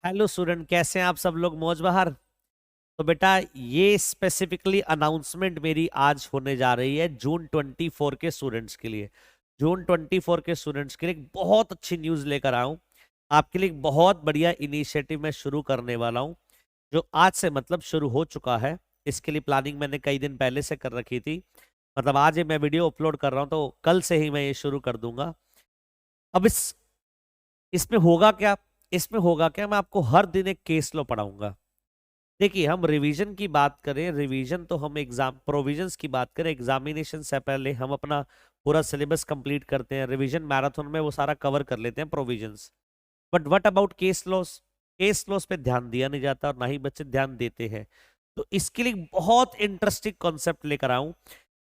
Hello student, कैसे हैं आप सब लोग? मौज बहार। तो बेटा, ये स्पेसिफिकली अनाउंसमेंट मेरी आज होने जा रही है जून 24 के स्टूडेंट्स के लिए। जून 24 के स्टूडेंट्स के लिए एक बहुत अच्छी न्यूज़ लेकर आया हूं। आपके लिए एक बहुत बढ़िया इनिशिएटिव मैं शुरू करने वाला हूं, जो आज से मतलब शुरू हो चुका है। इसके लिए प्लानिंग मैंने कई दिन पहले से कर रखी थी। मतलब आज ये मैं वीडियो अपलोड कर रहा हूँ तो कल से ही मैं ये शुरू कर दूंगा। अब इसमें होगा क्या? इसमें होगा क्या, मैं आपको हर दिन एक केस लो पढ़ाऊंगा। देखिए, हम रिवीजन की बात करें, रिवीजन तो हम एग्जाम प्रोविजंस की बात करें, एग्जामिनेशन से पहले हम अपना पूरा सिलेबस कंप्लीट करते हैं। रिवीजन मैराथन में वो सारा कवर कर लेते हैं provisions. But what about case laws? Case laws पे ध्यान दिया नहीं जाता और ना ही बच्चे ध्यान देते हैं। तो इसके लिए बहुत इंटरेस्टिंग कॉन्सेप्ट लेकर आऊं।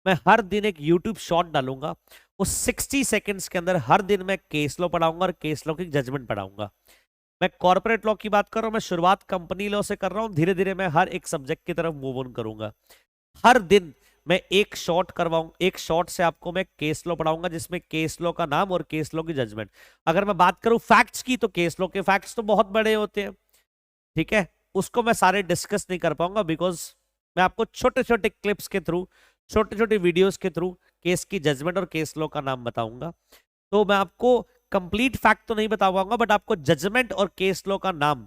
मैं हर दिन एक यूट्यूब शॉर्ट डालूंगा, उस 60 सेकेंड्स के अंदर हर दिन मैं केस लॉ पढ़ाऊंगा और केस लॉ की जजमेंट पढ़ाऊंगा। मैं कॉर्पोरेट लॉ की बात कर रहा हूं, मैं शुरुआत कंपनी लॉ से कर रहा हूं, धीरे धीरे मैं हर एक सब्जेक्ट की तरफ मूव ऑन करूंगा। हर दिन मैं एक शॉर्ट करवाऊं, एक शॉर्ट से आपको मैं केस लॉ पढ़ाऊंगा, जिसमें केस लॉ का नाम और केस लॉ की जजमेंट। अगर मैं बात करूं फैक्ट्स की, तो केस लॉ के फैक्ट्स तो बहुत बड़े होते हैं, ठीक है। उसको मैं सारे डिस्कस नहीं कर पाऊंगा, बिकॉज मैं आपको छोटे छोटे क्लिप्स के थ्रू, छोटे छोटे वीडियोस के थ्रू केस की जजमेंट और केस लॉ का नाम बताऊंगा। तो मैं आपको कंप्लीट फैक्ट तो नहीं बता पाऊंगा, बट आपको जजमेंट और केस लॉ का नाम,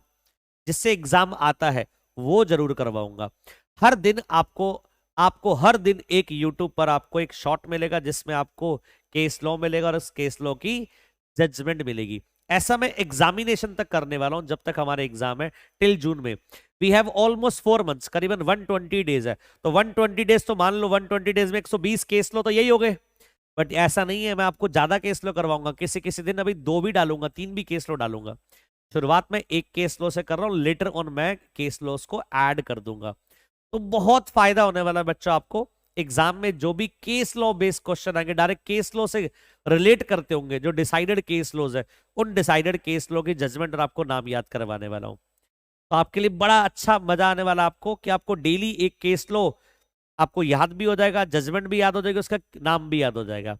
जिससे एग्जाम आता है, वो जरूर करवाऊंगा। हर दिन आपको आपको हर दिन एक यूट्यूब पर आपको एक शॉर्ट मिलेगा, जिसमें आपको केस लॉ मिलेगा और उस केस लॉ की जजमेंट मिलेगी। ऐसा मैं एग्जामिनेशन तक करने वाला हूं, जब तक हमारे एग्जाम है टिल जून में। वी हैव ऑलमोस्ट 4 मंथ्स, करीबन 120 डेज है। तो 120 डेज तो मान लो, 120 डेज में 120 केस लो तो यही हो गए। बट ऐसा नहीं है, मैं आपको ज्यादा केस लो करवाऊंगा। किसी किसी दिन अभी 2 भी डालूंगा, 3 भी केस लो डालूंगा। शुरुआत में एक केस लो से कर रहा हूं, लेटर ऑन मैं केस लॉस को ऐड कर दूंगा। तो बहुत फायदा होने वाला है बच्चों आपको। एग्जाम में जो भी केस लॉ बेस्ड क्वेश्चन आएंगे, डायरेक्ट केस लॉ से रिलेट करते होंगे, जो डिसाइडेड केस लॉज है, उन डिसाइडेड केस लॉ की जजमेंट और आपको नाम याद करवाने वाला हूं। तो आपके लिए बड़ा अच्छा मजा आने वाला आपको, कि आपको डेली एक केस लॉ आपको याद भी हो जाएगा, जजमेंट भी याद हो जाएगी, उसका नाम भी याद हो जाएगा,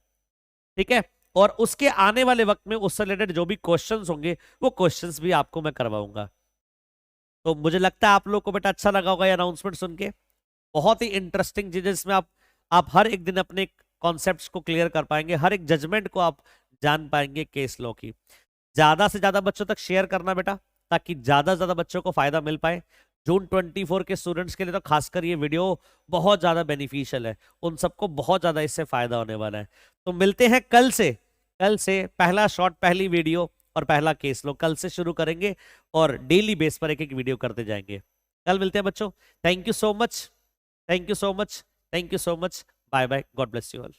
ठीक है। और उसके आने वाले वक्त में उससे रिलेटेड जो भी क्वेश्चंस होंगे, वो क्वेश्चंस भी आपको मैं करवाऊंगा। तो मुझे लगता है आप लोग को बेटा अच्छा लगा होगा ये अनाउंसमेंट सुन के। बहुत ही इंटरेस्टिंग चीज है, जिसमें आप हर एक दिन अपने कॉन्सेप्ट्स को क्लियर कर पाएंगे, हर एक जजमेंट को आप जान पाएंगे केस लॉ की। ज्यादा से ज्यादा बच्चों तक शेयर करना बेटा, ताकि ज्यादा से ज्यादा बच्चों को फायदा मिल पाए। जून 24 के स्टूडेंट्स के लिए तो खासकर ये वीडियो बहुत ज्यादा बेनिफिशियल है, उन सबको बहुत ज्यादा इससे फायदा होने वाला है। तो मिलते हैं कल से। कल से पहला शॉर्ट, पहली वीडियो और पहला केस लो कल से शुरू करेंगे, और डेली बेस पर एक एक वीडियो करते जाएंगे। कल मिलते हैं बच्चों। Thank you so much, thank you so much, thank you so much. Bye bye, God bless you all.